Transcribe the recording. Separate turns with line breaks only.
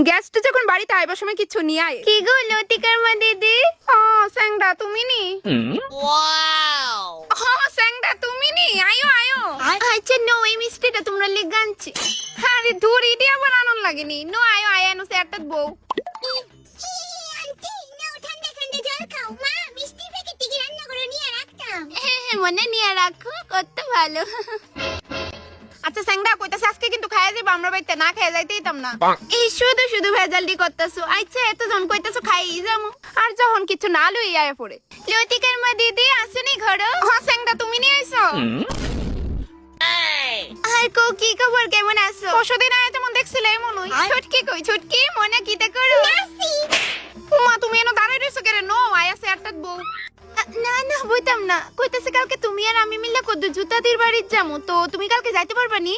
Guest যখন বাড়িতে আইবার সময় কিছু নিয়ে আয়।
কি গো লতিকার মা দিদি?
ও স্যাংডা তুমি নি?
ওয়াও!
ও স্যাংডা তুমি নি? আয়ো আয়ো।
আচ্ছা নো, এই মিষ্টিটা তোমরা লেগে আনছি।
আরে দূর ইডি আবার আনন্দ লাগেনি। নো আয়ো আয় আনো সেটাত বউ।
হ্যাঁ, মনে নিয়ে রাখো, কত ভালো।
আচ্ছা স্যাংডা কইতাছে আজকে কিন্তু খাইয়া যাবো, আমরা বাড়িতে না খাইয়া যাইতে দিতাম না।
এই শুধু শুধু ভেজালটি করতেছো। আচ্ছা এত জন কইতাছো খাই যামু।
আর যখন কিছু না লই আয়া পড়ে।
লতিকার মা দিদি আসুনি ঘরে?
ও স্যাংডা তুমি নি আইছো?
হাই কো, কি খবর, কেমন আছো?
পরশুদিন আয়া যেমন দেখছিলে এমন হই।
ছুটকি কই, ছুটকি মনে কিতা করো?
মা তুমি এনো দাঁড়াই রইছো কেরে? নো আয়া সেটাত বউ।
না না বইতাম না, কইতাছে কালকে তুমি আর আমি মিল্লা কদ্দু জুতাদির বাড়ির যামু, তো তুমি কালকে যাইতে পারবা নি?